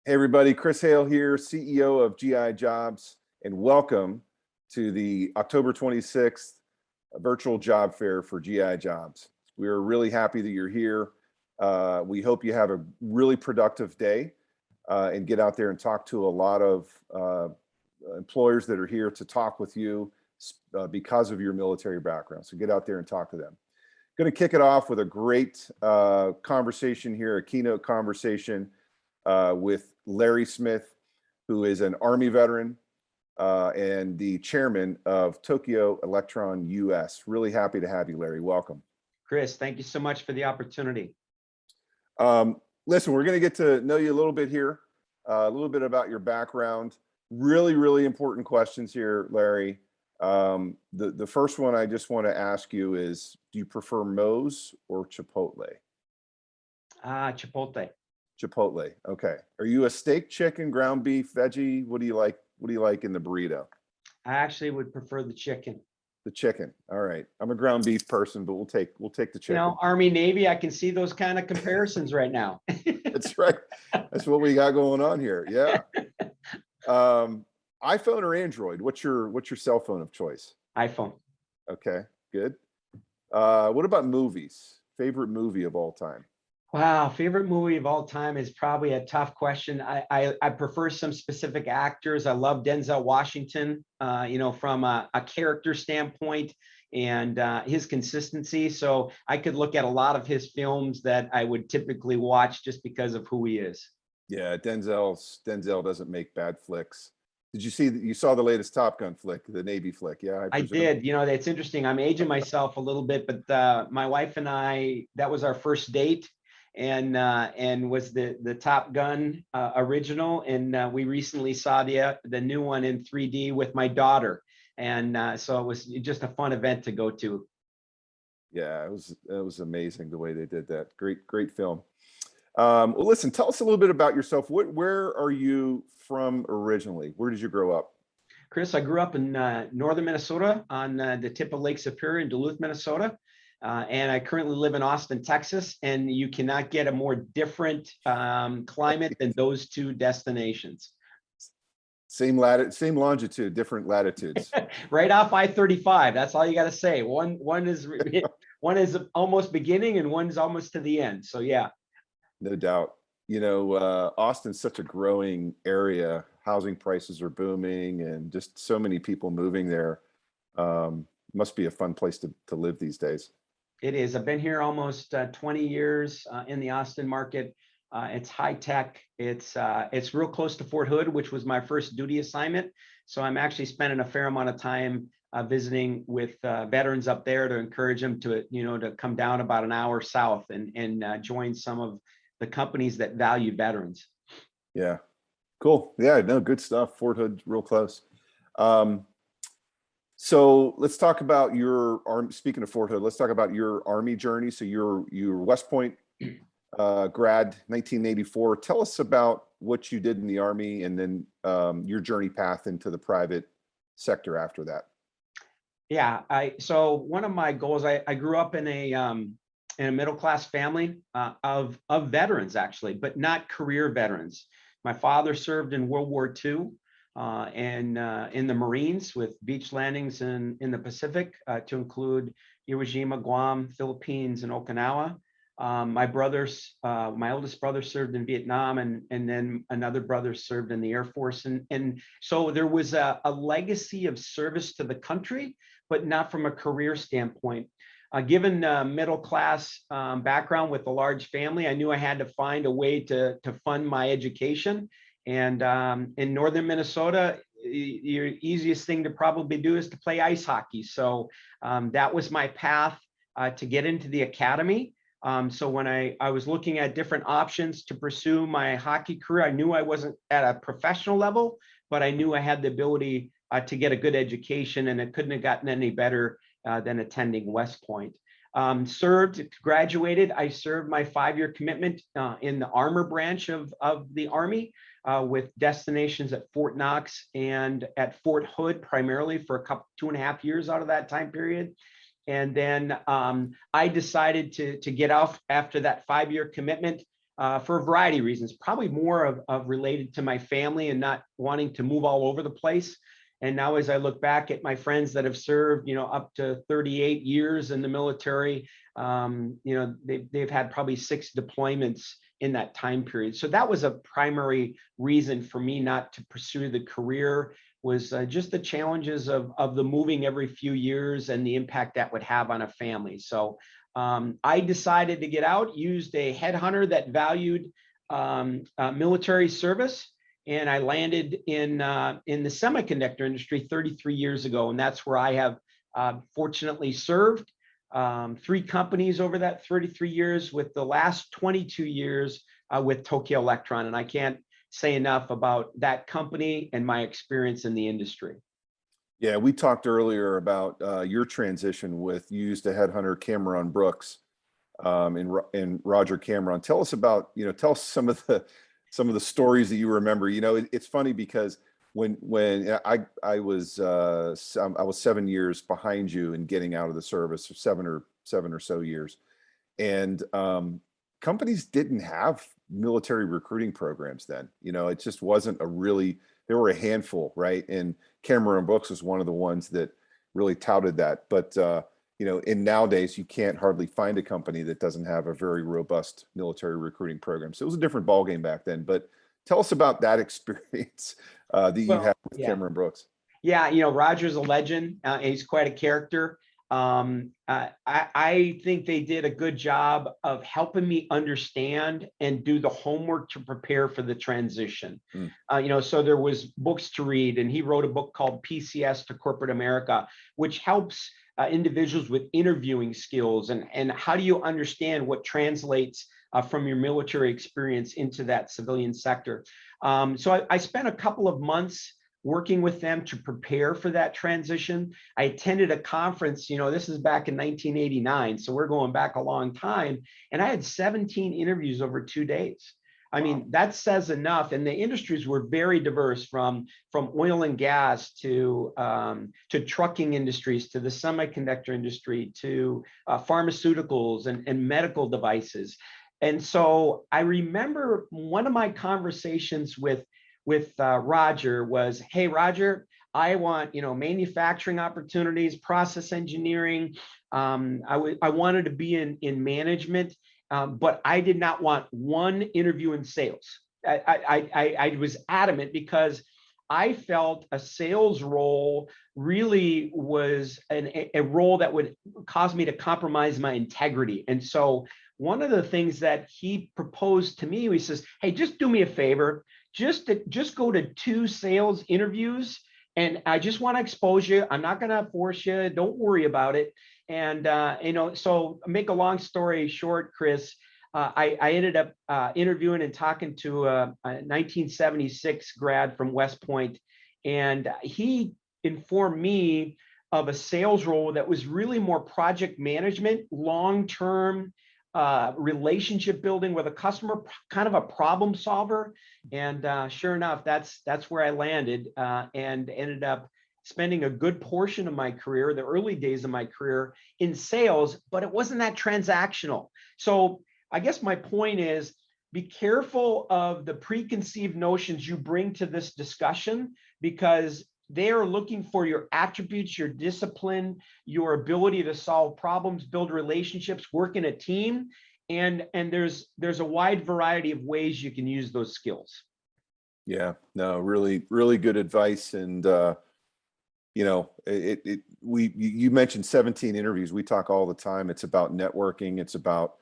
Hey everybody, Chris Hale here, CEO of GI Jobs, and welcome to the October 26th virtual job fair for GI Jobs. We are really happy that you're here. We hope you have a really productive day and get out there and talk to a lot of employers that are here to talk with you because of your military background. So get out there and talk to them. Going to kick it off with a great conversation here, a keynote conversation with Larry Smith, who is an Army veteran and the chairman of Tokyo Electron US. Really happy to have you, Larry. Welcome. Chris, thank you so much for the opportunity. Listen, we're going to get to know you a little bit here, a little bit about your background. Really, really important questions here, Larry. The first one I just want to ask you is, do you prefer Moe's or Chipotle? Chipotle. Chipotle. Okay. Are you a steak, chicken, ground beef, veggie? What do you like? What do you like in the burrito? I actually would prefer the chicken. The chicken. All right. I'm a ground beef person, but we'll take the chicken. You know, Army, Navy, I can see those kind of comparisons right now. That's right. That's what we got going on here. Yeah. iPhone or Android? What's your cell phone of choice? iPhone. Okay, good. What about movies? Favorite movie of all time? Wow, favorite movie of all time is probably a tough question. I prefer some specific actors. I love Denzel Washington, from a character standpoint and his consistency. So I could look at a lot of his films that I would typically watch just because of who he is. Yeah, Denzel doesn't make bad flicks. Did you see that? You saw the latest Top Gun flick, the Navy flick? Yeah, I did. You know, it's interesting. I'm aging myself a little bit, but my wife and I, that was our first date. And was the Top Gun original, and we recently saw the new one in 3D with my daughter, and so it was just a fun event to go to. Yeah, it was amazing the way they did that. Great film. Well, listen, tell us a little bit about yourself. Where are you from originally? Where did you grow up? Chris, I grew up in northern Minnesota on the tip of Lake Superior in Duluth, Minnesota. And I currently live in Austin, Texas, and you cannot get a more different climate than those two destinations. Same longitude, different latitudes. Right off I-35. That's all you got to say. One is almost beginning, and one's almost to the end. So yeah, no doubt. You know, Austin's such a growing area. Housing prices are booming, and just so many people moving there. Must be a fun place to live these days. It is. I've been here almost 20 years in the Austin market. It's high tech. It's real close to Fort Hood, which was my first duty assignment. So I'm actually spending a fair amount of time visiting with veterans up there to encourage them to come down about an hour south and join some of the companies that value veterans. Yeah, cool. Yeah, no, good stuff. Fort Hood, real close. So let's talk about your Army. Speaking of Fort Hood, let's talk about your Army journey. So you're West Point grad, 1984. Tell us about what you did in the Army, and then your journey path into the private sector after that. Yeah, so one of my goals, I grew up in a middle class family of veterans, actually, but not career veterans. My father served in World War II. And in the Marines with beach landings in the Pacific to include Iwo Jima, Guam, Philippines, and Okinawa. My oldest brother served in Vietnam, and then another brother served in the Air Force. And so there was a legacy of service to the country, but not from a career standpoint. Given middle class background with a large family, I knew I had to find a way to fund my education. And in northern Minnesota, your easiest thing to probably do is to play ice hockey. So that was my path to get into the academy. So when I was looking at different options to pursue my hockey career, I knew I wasn't at a professional level, but I knew I had the ability to get a good education, and it couldn't have gotten any better than attending West Point. Graduated. I served my 5-year commitment in the armor branch of the Army. With destinations at Fort Knox and at Fort Hood, primarily for 2.5 years out of that time period. And then I decided to get off after that 5-year commitment for a variety of reasons, probably more of related to my family and not wanting to move all over the place. And now as I look back at my friends that have served, up to 38 years in the military, they've had probably 6 deployments in that time period. So that was a primary reason for me not to pursue the career, was just the challenges of the moving every few years and the impact that would have on a family. So I decided to get out, used a headhunter that valued military service, and I landed in the semiconductor industry 33 years ago, and that's where I have fortunately served 3 companies over that 33 years, with the last 22 years with Tokyo Electron. And I can't say enough about that company and my experience in the industry. Yeah, we talked earlier about your transition with, you used a headhunter, Cameron Brooks, and Roger Cameron. Tell us about, tell us some of the stories that you remember. It's funny because when I was 7 years behind you in getting out of the service, or seven or so years, and companies didn't have military recruiting programs then. It just wasn't there were a handful, right? And Cameron Brooks was one of the ones that really touted that. But in nowadays, you can't hardly find a company that doesn't have a very robust military recruiting program. So it was a different ballgame back then. But tell us about that experience that you had with Cameron Brooks. Yeah, Roger's a legend. He's quite a character. I think they did a good job of helping me understand and do the homework to prepare for the transition. So there was books to read, and he wrote a book called PCS to Corporate America, which helps individuals with interviewing skills and how do you understand what translates from your military experience into that civilian sector. So I spent a couple of months working with them to prepare for that transition. I attended a conference, this is back in 1989, so we're going back a long time, and I had 17 interviews over 2 days. I mean, that says enough. And the industries were very diverse, from oil and gas to trucking industries, to the semiconductor industry, to pharmaceuticals and medical devices. And so I remember one of my conversations with Roger was, hey, Roger, I want, manufacturing opportunities, process engineering. I wanted to be in management, but I did not want one interview in sales. I was adamant because I felt a sales role really was a role that would cause me to compromise my integrity. And so one of the things that he proposed to me, he says, hey, just do me a favor. Just go to 2 sales interviews, and I just want to expose you. I'm not going to force you. Don't worry about it. And so make a long story short, Chris, I ended up interviewing and talking to a 1976 grad from West Point, and he informed me of a sales role that was really more project management, long-term relationship building with a customer, kind of a problem solver. And sure enough, that's where I landed and ended up spending a good portion of my career, the early days of my career, in sales, but it wasn't that transactional. So I guess my point is, be careful of the preconceived notions you bring to this discussion, because they are looking for your attributes, your discipline, your ability to solve problems, build relationships, work in a team. And there's a wide variety of ways you can use those skills. Yeah, no, really, really good advice. And, you mentioned 17 interviews. We talk all the time. It's about networking. It's about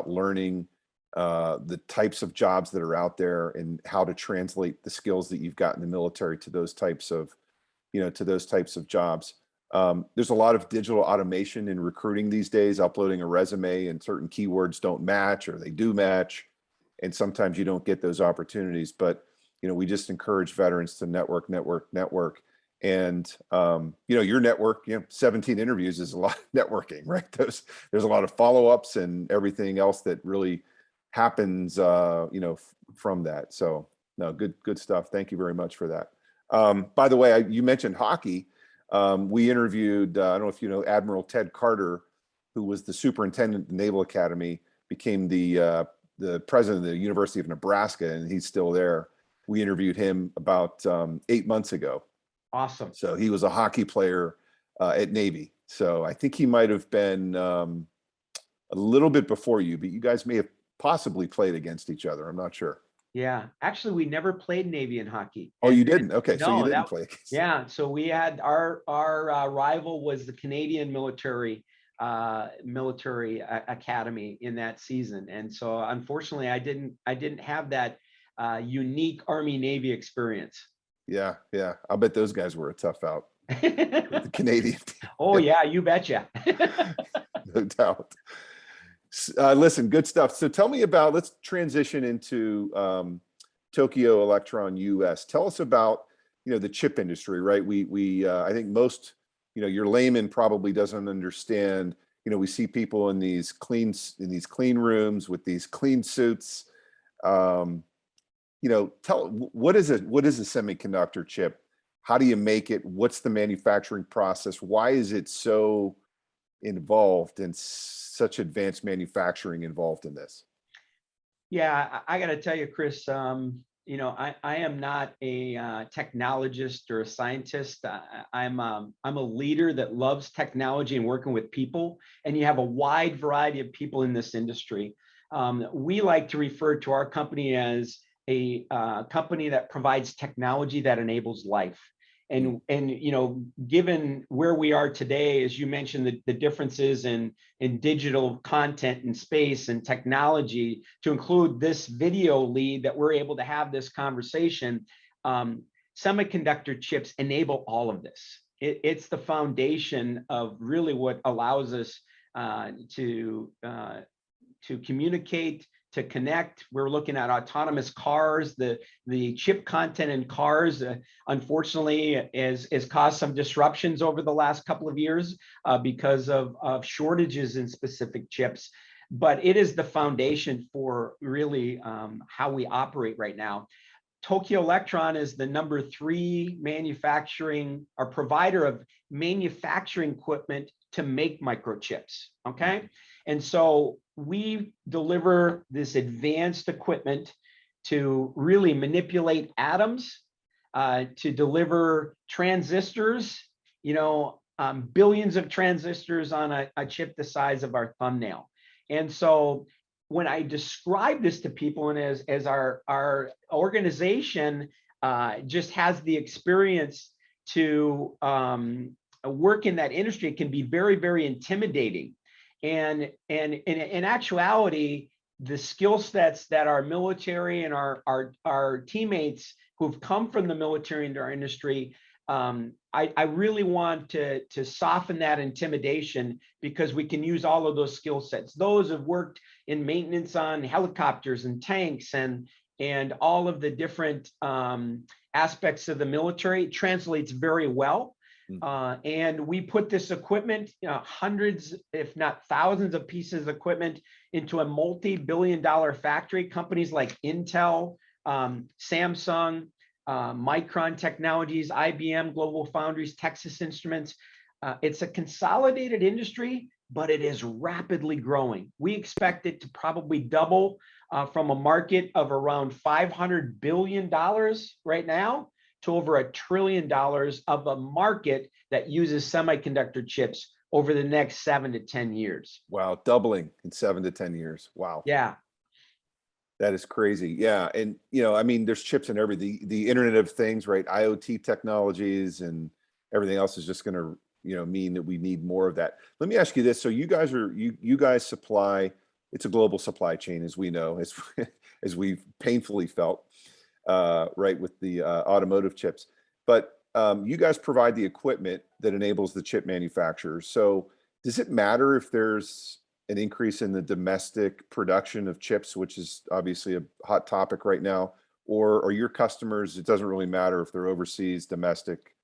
learning the types of jobs that are out there and how to translate the skills that you've got in the military to those types of, jobs. There's a lot of digital automation in recruiting these days. Uploading a resume and certain keywords don't match, or they do match, and sometimes you don't get those opportunities. But we just encourage veterans to network. And your network, 17 interviews is a lot of networking, right? There's a lot of follow-ups and everything else that really happens, from that. So no, good stuff. Thank you very much for that. By the way, you mentioned hockey. We interviewed, I don't know if you know, Admiral Ted Carter, who was the superintendent of the Naval Academy, became the the president of the University of Nebraska, and he's still there. We interviewed him about 8 months ago. Awesome. So he was a hockey player at Navy. So I think he might have been a little bit before you, but you guys may have possibly played against each other. I'm not sure. Yeah, actually, we never played Navy in hockey. Oh, you didn't? Okay, so you No, didn't play against. yeah. So we had our rival was the Canadian military academy in that season, and so unfortunately, I didn't have that unique Army Navy experience. Yeah, yeah. I'll bet those guys were a tough out. The Canadian team. Oh yeah, you betcha. No doubt. Listen, good stuff. So tell me about, let's transition into Tokyo Electron US. Tell us about, the chip industry, right? I think most, your layman probably doesn't understand, we see people in these clean rooms with these clean suits. What is a semiconductor chip? How do you make it? What's the manufacturing process? Why is it so involved in such advanced manufacturing involved in this? Yeah, I got to tell you, Chris, I am not a technologist or a scientist. I'm a leader that loves technology and working with people, and you have a wide variety of people in this industry. We like to refer to our company as a company that provides technology that enables life. And given where we are today, as you mentioned, the differences in digital content and space and technology, to include this video lead that we're able to have this conversation, semiconductor chips enable all of this. It's the foundation of really what allows us to communicate, to connect. We're looking at autonomous cars. The chip content in cars, unfortunately, has caused some disruptions over the last couple of years because of shortages in specific chips. But it is the foundation for really how we operate right now. Tokyo Electron is the #3 manufacturing or provider of manufacturing equipment to make microchips. Okay. And so we deliver this advanced equipment to really manipulate atoms, to deliver transistors, billions of transistors on a chip the size of our thumbnail. And so when I describe this to people, and as our organization just has the experience to work in that industry, it can be very, very intimidating. And in actuality, the skill sets that our military and our teammates who've come from the military into our industry, I really want to soften that intimidation, because we can use all of those skill sets. Those have worked in maintenance on helicopters and tanks and all of the different aspects of the military. It translates very well. And we put this equipment, hundreds, if not thousands of pieces of equipment into a multi-billion-dollar factory. Companies like Intel, Samsung, Micron Technologies, IBM, Global Foundries, Texas Instruments. It's a consolidated industry, but it is rapidly growing. We expect it to probably double from a market of around $500 billion right now to over $1 trillion of a market that uses semiconductor chips over the next 7 to 10 years. Wow, doubling in 7 to 10 years. Wow. Yeah. That is crazy. Yeah. And, there's chips in everything, the Internet of Things, right? IoT technologies and everything else is just going to, mean that we need more of that. Let me ask you this. So you guys supply, it's a global supply chain, as we know, as we've painfully felt, right, with the automotive chips. But you guys provide the equipment that enables the chip manufacturers. So does it matter if there's an increase in the domestic production of chips, which is obviously a hot topic right now, or are your customers, it doesn't really matter if they're overseas, domestic,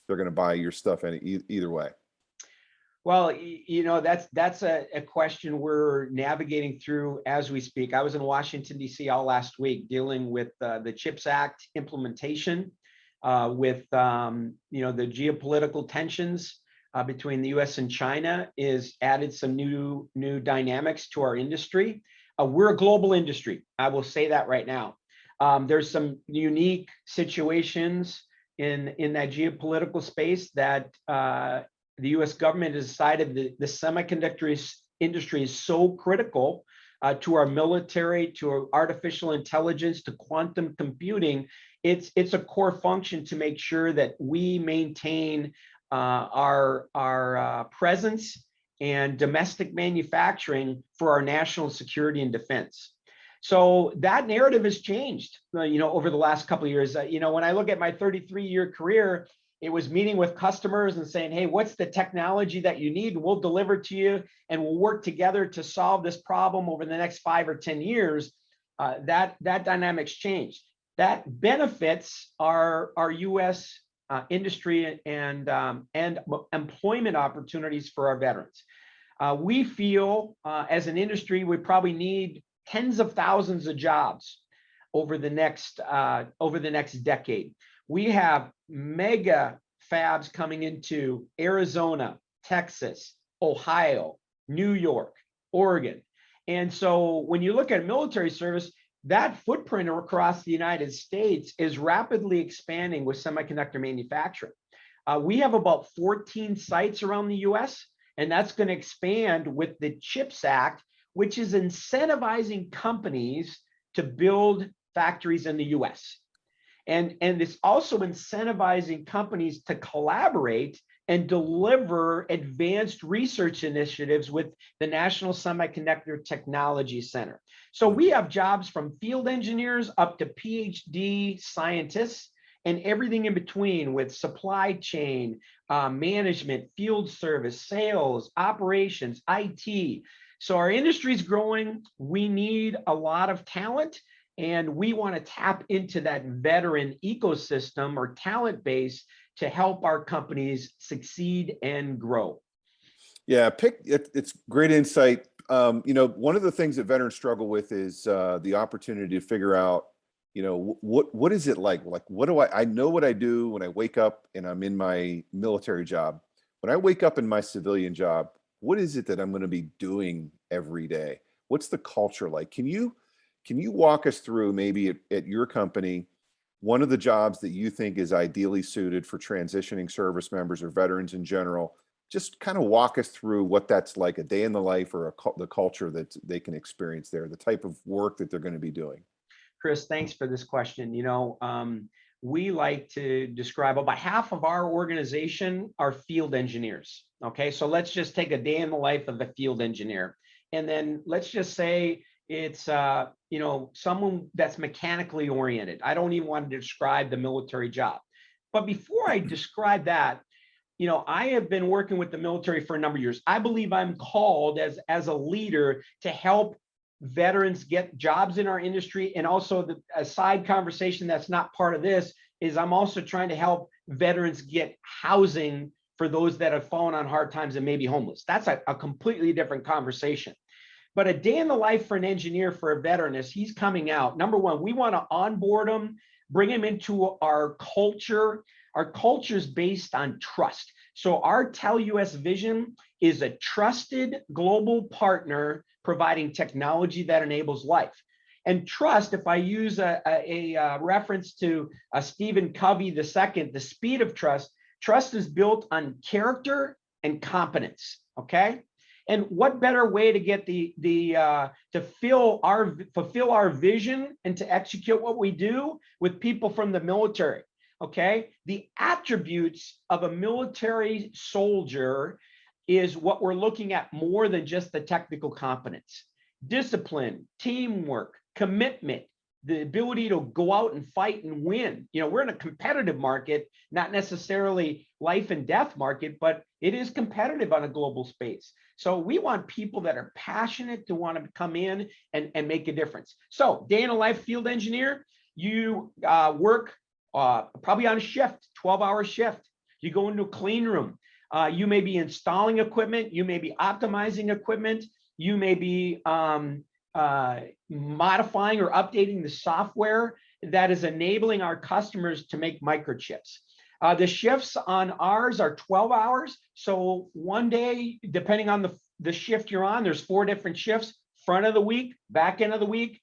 they're going to buy your stuff either way? Well, that's a question we're navigating through as we speak. I was in Washington, D.C. all last week dealing with the CHIPS Act implementation, with the geopolitical tensions between the U.S. and China is added some new dynamics to our industry. we're a global industry. I will say that right now. There's some unique situations in that geopolitical space that the U.S. government has decided that the semiconductor industry is so critical to our military, to our artificial intelligence, to quantum computing. It's a core function to make sure that we maintain our presence and domestic manufacturing for our national security and defense. So that narrative has changed, over the last couple of years. When I look at my 33-year career, it was meeting with customers and saying, hey, what's the technology that you need? We'll deliver to you, and we'll work together to solve this problem over the next 5 or 10 years. That dynamic's changed. That benefits our U.S. Industry and employment opportunities for our veterans. We feel as an industry, we probably need tens of thousands of jobs over the next decade. We have mega fabs coming into Arizona, Texas, Ohio, New York, Oregon. And so when you look at military service, that footprint across the United States is rapidly expanding with semiconductor manufacturing. We have about 14 sites around the US, and that's going to expand with the CHIPS Act, which is incentivizing companies to build factories in the US. And it's also incentivizing companies to collaborate and deliver advanced research initiatives with the National Semiconductor Technology Center. So we have jobs from field engineers up to PhD scientists and everything in between, with supply chain, management, field service, sales, operations, IT. So our industry is growing. We need a lot of talent, and we want to tap into that veteran ecosystem or talent base to help our companies succeed and grow. Yeah, it's great insight. One of the things that veterans struggle with is the opportunity to figure out, what is it like? Like, what do I know what I do when I wake up and I'm in my military job. When I wake up in my civilian job, what is it that I'm going to be doing every day? What's the culture like? Can you walk us through, maybe at your company, one of the jobs that you think is ideally suited for transitioning service members or veterans in general? Just kind of walk us through what that's like, a day in the life, or the culture that they can experience there, the type of work that they're going to be doing. Chris, thanks for this question. We like to describe about half of our organization are field engineers. Okay, so let's just take a day in the life of a field engineer. And then let's just say it's someone that's mechanically oriented. I don't even want to describe the military job. But before I describe that, I have been working with the military for a number of years. I believe I'm called as a leader to help veterans get jobs in our industry. And also a side conversation that's not part of this is I'm also trying to help veterans get housing for those that have fallen on hard times and may be homeless. That's a completely different conversation. But a day in the life for an engineer, for a veteran, as he's coming out, number one, we want to onboard him, bring him into our culture. Our culture is based on trust. So our Tell US vision is a trusted global partner providing technology that enables life. And trust, if I use a reference to Stephen Covey II, the speed of trust is built on character and competence. Okay. And what better way to get to fulfill our vision and to execute what we do with people from the military? Okay, the attributes of a military soldier is what we're looking at more than just the technical competence. Discipline, teamwork, commitment, the ability to go out and fight and win. We're in a competitive market, not necessarily life and death market, but it is competitive on a global space. So we want people that are passionate to want to come in and make a difference. So day in a life field engineer, you work probably on a shift, 12-hour shift. You go into a clean room. You may be installing equipment. You may be optimizing equipment. You may be modifying or updating the software that is enabling our customers to make microchips. The shifts on ours are 12 hours. So one day, depending on the shift you're on, there's 4 different shifts, front of the week, back end of the week,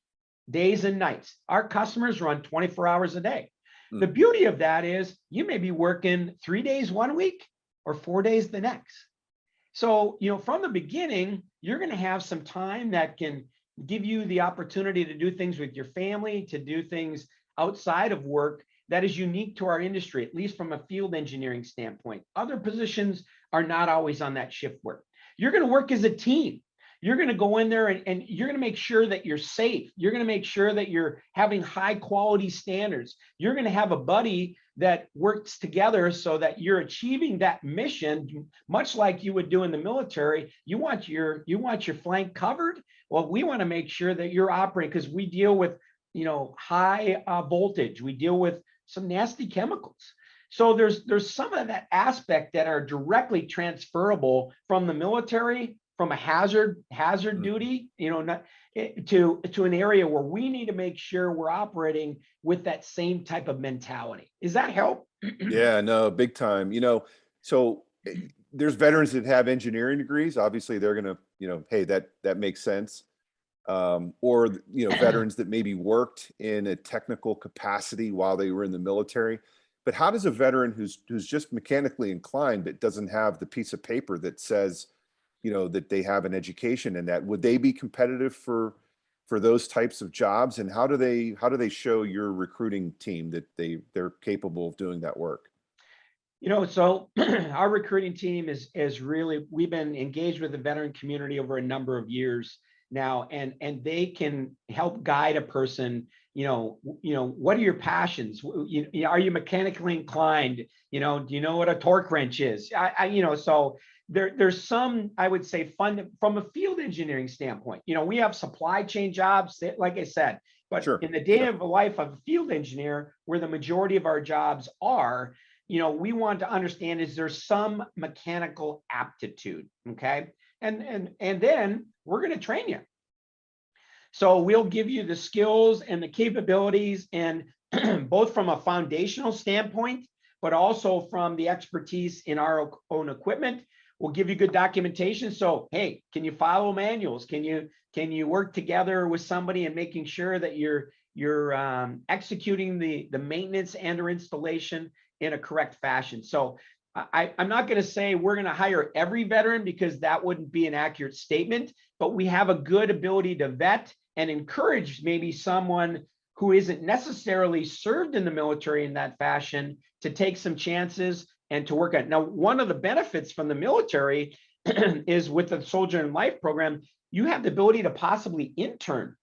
days and nights. Our customers run 24 hours a day. The beauty of that is you may be working 3 days one week or 4 days the next. So, from the beginning, you're going to have some time that can give you the opportunity to do things with your family, to do things outside of work that is unique to our industry, at least from a field engineering standpoint. Other positions are not always on that shift work. You're going to work as a team. You're going to go in there and you're going to make sure that you're safe. You're going to make sure that you're having high quality standards. You're going to have a buddy that works together so that you're achieving that mission, much like you would do in the military. You want your flank covered. Well, we want to make sure that you're operating, because we deal with, high voltage. We deal with some nasty chemicals. So there's some of that aspect that are directly transferable from the military, from a hazard duty, not to an area where we need to make sure we're operating with that same type of mentality. Does that help? Yeah, no, big time. So there's veterans that have engineering degrees. Obviously, they're gonna, hey, that makes sense. Or veterans that maybe worked in a technical capacity while they were in the military. But how does a veteran who's just mechanically inclined but doesn't have the piece of paper that says, that they have an education in that, would they be competitive for those types of jobs? And how do they show your recruiting team that they're capable of doing that work? So our recruiting team is really, we've been engaged with the veteran community over a number of years now, and they can help guide a person. What are your passions? Are you mechanically inclined? Do you know what a torque wrench is? So there's some, I would say, fun from a field engineering standpoint. We have supply chain jobs, like I said, but Sure. in the day of life of a field engineer, where the majority of our jobs are, we want to understand, is there some mechanical aptitude? Okay. And then we're going to train you. So we'll give you the skills and the capabilities, and both from a foundational standpoint, but also from the expertise in our own equipment. We'll give you good documentation. So, hey, can you follow manuals? Can you work together with somebody and making sure that you're executing the maintenance and or installation in a correct fashion? So I'm not going to say we're going to hire every veteran, because that wouldn't be an accurate statement, but we have a good ability to vet and encourage maybe someone who isn't necessarily served in the military in that fashion to take some chances and to work on. Now, one of the benefits from the military is with the Soldier in Life program, you have the ability to possibly intern,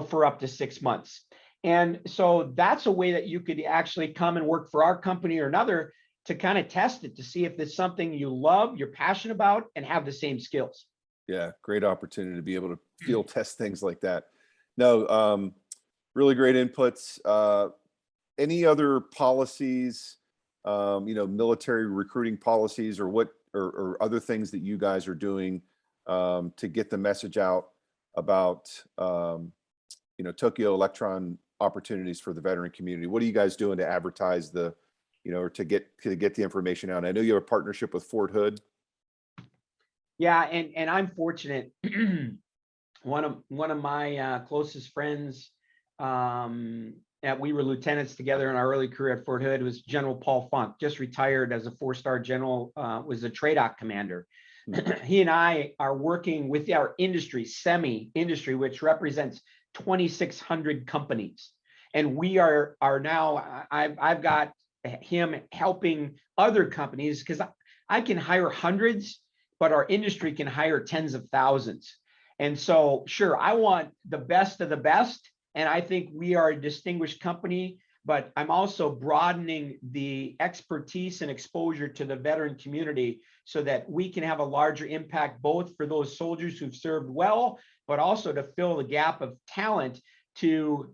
for up to 6 months. And so that's a way that you could actually come and work for our company or another to kind of test it, to see if it's something you love, you're passionate about, and have the same skills. Yeah, great opportunity to be able to field test things like that. No, really great inputs. Any other policies, military recruiting policies, or or other things that you guys are doing to get the message out about, Tokyo Electron opportunities for the veteran community? What are you guys doing to advertise or to get the information out? I know you have a partnership with Fort Hood. Yeah, and I'm fortunate. One of my closest friends, we were lieutenants together in our early career at Fort Hood, was General Paul Funk, just retired as a 4-star general, was a TRADOC commander. He and I are working with our industry, SEMI industry, which represents 2,600 companies. And we are now, I've got him helping other companies, because I can hire hundreds, but our industry can hire tens of thousands. And so, sure, I want the best of the best. And I think we are a distinguished company, but I'm also broadening the expertise and exposure to the veteran community so that we can have a larger impact, both for those soldiers who've served well, but also to fill the gap of talent to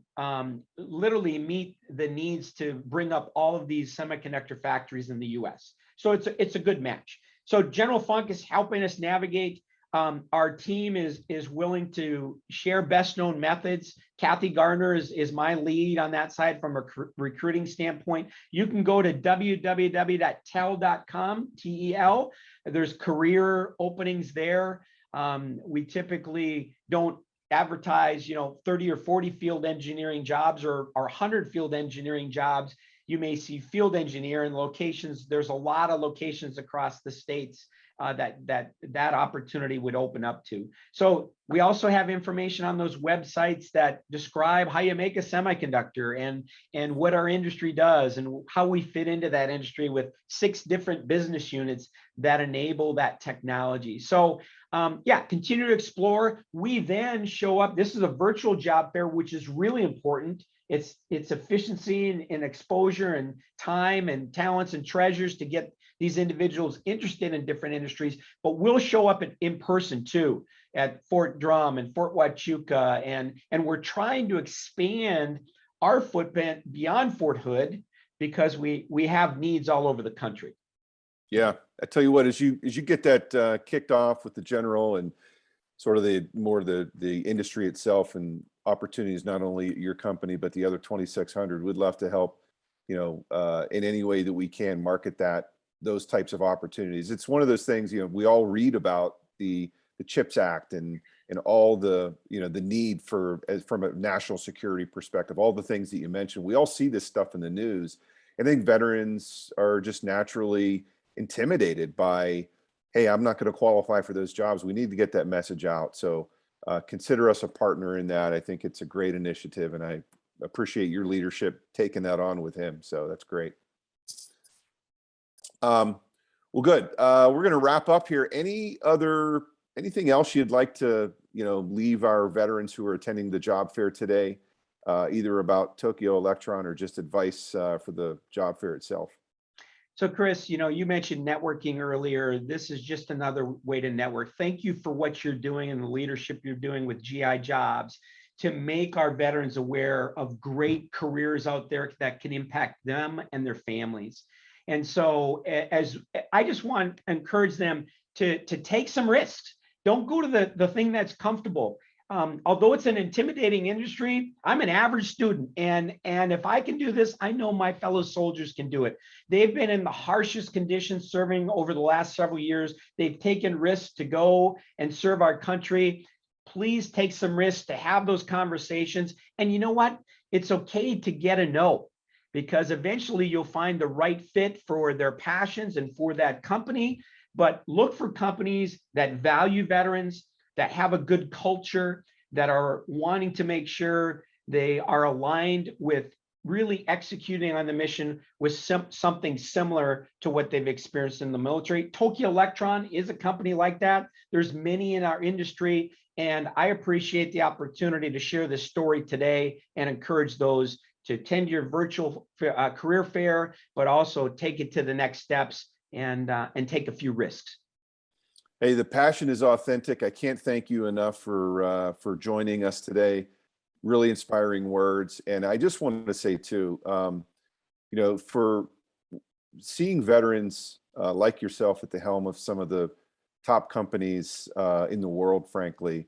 literally meet the needs to bring up all of these semiconductor factories in the US. So it's a good match. So General Funk is helping us navigate. Our team is willing to share best known methods. Kathy Gardner is my lead on that side from a recruiting standpoint. You can go to www.tel.com, TEL. There's career openings there. We typically don't advertise, 30 or 40 field engineering jobs or 100 field engineering jobs. You may see field engineer in locations. There's a lot of locations across the states that opportunity would open up to. So we also have information on those websites that describe how you make a semiconductor and what our industry does and how we fit into that industry with 6 different business units that enable that technology. So yeah, continue to explore. We then show up. This is a virtual job fair, which is really important. It's efficiency and exposure and time and talents and treasures to get these individuals interested in different industries, but we'll show up in person too at Fort Drum and Fort Huachuca, and we're trying to expand our footprint beyond Fort Hood because we have needs all over the country. Yeah, I tell you what, as you get that kicked off with the general and sort of the industry itself and opportunities, not only at your company but the other 2,600, we'd love to help, in any way that we can market those types of opportunities. It's one of those things, we all read about the CHIPS Act and all the the need from a national security perspective, all the things that you mentioned. We all see this stuff in the news. I think veterans are just naturally intimidated by, hey, I'm not going to qualify for those jobs. We need to get that message out. So consider us a partner in that. I think it's a great initiative, and I appreciate your leadership taking that on with him. So that's great. Well, good. We're going to wrap up here. Anything else you'd like to, leave our veterans who are attending the job fair today, either about Tokyo Electron or just advice for the job fair itself? So Chris, you mentioned networking earlier. This is just another way to network. Thank you for what you're doing and the leadership you're doing with GI Jobs to make our veterans aware of great careers out there that can impact them and their families. And so as I just want to encourage them to take some risks. Don't go to the thing that's comfortable. Although it's an intimidating industry, I'm an average student, and if I can do this, I know my fellow soldiers can do it. They've been in the harshest conditions serving over the last several years. They've taken risks to go and serve our country. Please take some risks to have those conversations. And you know what? It's okay to get a no, because eventually you'll find the right fit for their passions and for that company. But look for companies that value veterans, that have a good culture, that are wanting to make sure they are aligned with really executing on the mission with something similar to what they've experienced in the military. Tokyo Electron is a company like that. There's many in our industry, and I appreciate the opportunity to share this story today and encourage those to attend your virtual career fair, but also take it to the next steps and take a few risks. Hey, the passion is authentic. I can't thank you enough for joining us today. Really inspiring words. And I just wanted to say too, for seeing veterans like yourself at the helm of some of the top companies in the world, frankly,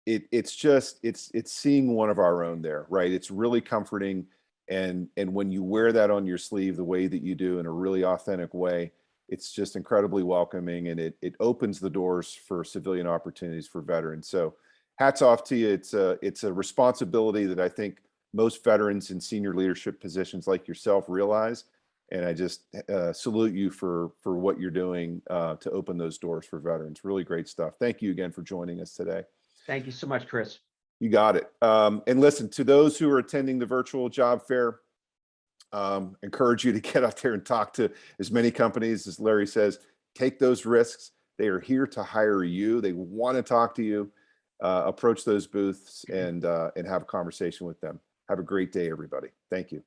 it's seeing one of our own there, right? It's really comforting. And when you wear that on your sleeve the way that you do in a really authentic way, it's just incredibly welcoming, and it opens the doors for civilian opportunities for veterans. So hats off to you. It's a responsibility that I think most veterans in senior leadership positions like yourself realize. And I just salute you for what you're doing to open those doors for veterans. Really great stuff. Thank you again for joining us today. Thank you so much, Chris. You got it. And listen, to those who are attending the virtual job fair, encourage you to get out there and talk to as many companies. As Larry says, take those risks. They are here to hire you. They want to talk to you. Approach those booths and have a conversation with them. Have a great day, everybody. Thank you.